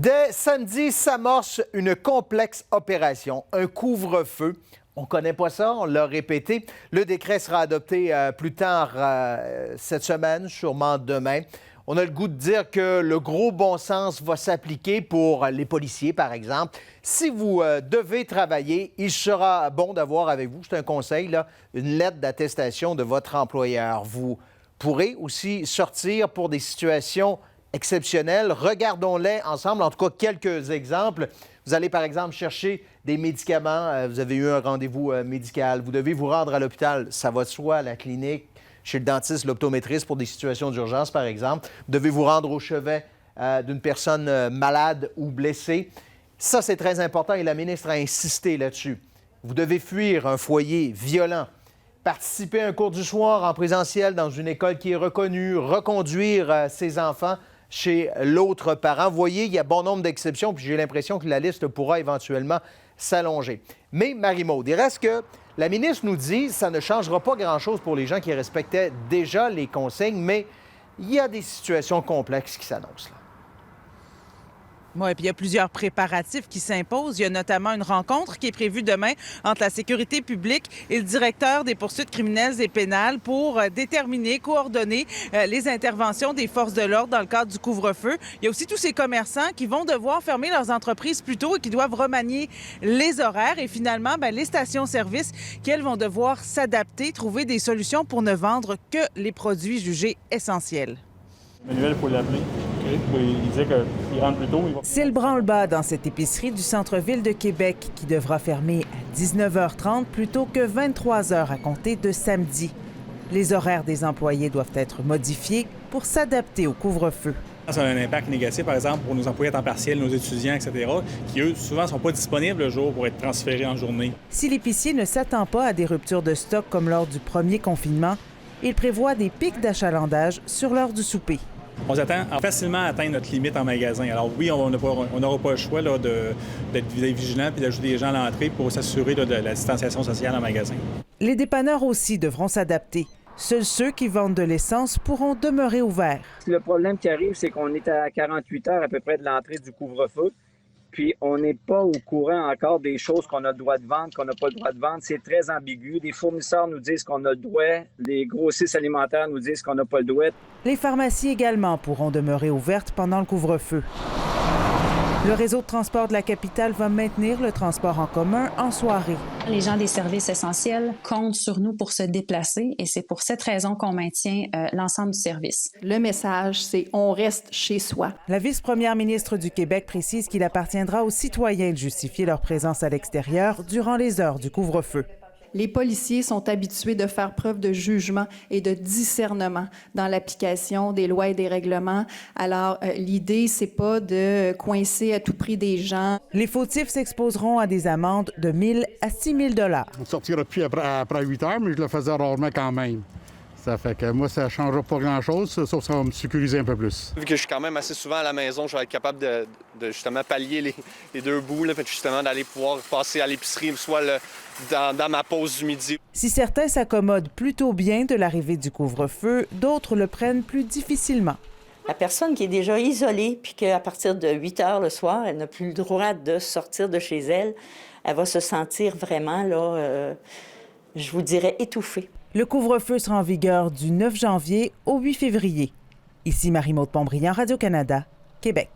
Dès samedi s'amorce une complexe opération, un couvre-feu. On ne connaît pas ça, on l'a répété. Le décret sera adopté plus tard cette semaine, sûrement demain. On a le goût de dire que le gros bon sens va s'appliquer pour les policiers, par exemple. Si vous devez travailler, il sera bon d'avoir avec vous, c'est un conseil, là, une lettre d'attestation de votre employeur. Vous pourrez aussi sortir pour des situations exceptionnelles. Regardons-les ensemble, en tout cas quelques exemples. Vous allez par exemple chercher des médicaments, vous avez eu un rendez-vous médical, vous devez vous rendre à l'hôpital, ça va de soi, à la clinique, chez le dentiste, l'optométriste pour des situations d'urgence par exemple. Vous devez vous rendre au chevet d'une personne malade ou blessée. Ça, c'est très important et la ministre a insisté là-dessus. Vous devez fuir un foyer violent, participer à un cours du soir en présentiel dans une école qui est reconnue, reconduire ses enfants chez l'autre parent. Vous voyez, il y a bon nombre d'exceptions, puis j'ai l'impression que la liste pourra éventuellement s'allonger. Mais, Marie-Maude, il reste que la ministre nous dit que ça ne changera pas grand-chose pour les gens qui respectaient déjà les consignes, mais il y a des situations complexes qui s'annoncent là. Oui, puis il y a plusieurs préparatifs qui s'imposent. Il y a notamment une rencontre qui est prévue demain entre la sécurité publique et le directeur des poursuites criminelles et pénales pour déterminer, coordonner les interventions des forces de l'ordre dans le cadre du couvre-feu. Il y a aussi tous ces commerçants qui vont devoir fermer leurs entreprises plus tôt et qui doivent remanier les horaires. Et finalement, les stations-service qui, elles, vont devoir s'adapter, trouver des solutions pour ne vendre que les produits jugés essentiels. Manuel, il faut l'appeler. Il disait qu'il rentre plus tôt. C'est le branle-bas dans cette épicerie du centre-ville de Québec qui devra fermer à 19h30 plutôt que 23h à compter de samedi. Les horaires des employés doivent être modifiés pour s'adapter au couvre-feu. Ça a un impact négatif, par exemple, pour nos employés à temps partiel, nos étudiants, etc., qui, eux, souvent, ne sont pas disponibles le jour pour être transférés en journée. Si l'épicier ne s'attend pas à des ruptures de stock comme lors du premier confinement, il prévoit des pics d'achalandage sur l'heure du souper. On s'attend à facilement atteindre notre limite en magasin. Alors oui, on n'aura pas le choix d'être vigilant et d'ajouter des gens à l'entrée pour s'assurer de la distanciation sociale en magasin. Les dépanneurs aussi devront s'adapter. Seuls ceux qui vendent de l'essence pourront demeurer ouverts. Le problème qui arrive, c'est qu'on est à 48 heures à peu près de l'entrée du couvre-feu. Puis on n'est pas au courant encore des choses qu'on a le droit de vendre, qu'on n'a pas le droit de vendre. C'est très ambigu. Les fournisseurs nous disent qu'on a le droit. Les grossistes alimentaires nous disent qu'on n'a pas le droit. Les pharmacies également pourront demeurer ouvertes pendant le couvre-feu. Le réseau de transport de la capitale va maintenir le transport en commun en soirée. Les gens des services essentiels comptent sur nous pour se déplacer et c'est pour cette raison qu'on maintient l'ensemble du service. Le message, c'est « on reste chez soi ». La vice-première ministre du Québec précise qu'il appartiendra aux citoyens de justifier leur présence à l'extérieur durant les heures du couvre-feu. Les policiers sont habitués de faire preuve de jugement et de discernement dans l'application des lois et des règlements. Alors, l'idée, c'est pas de coincer à tout prix des gens. Les fautifs s'exposeront à des amendes de 1 000 à 6 000 $. On ne sortira plus après 8 heures, mais je le faisais rarement quand même. Ça fait que moi, ça ne changera pas grand-chose, sauf que ça va me sécuriser un peu plus. Vu que je suis quand même assez souvent à la maison, je vais être capable de justement pallier les deux bouts, là, justement d'aller pouvoir passer à l'épicerie, soit dans ma pause du midi. Si certains s'accommodent plutôt bien de l'arrivée du couvre-feu, d'autres le prennent plus difficilement. La personne qui est déjà isolée, puis qu'à partir de 8 heures le soir, elle n'a plus le droit de sortir de chez elle, elle va se sentir vraiment, je vous dirais, étouffée. Le couvre-feu sera en vigueur du 9 janvier au 8 février. Ici Marie-Maude Pontbriand, Radio-Canada, Québec.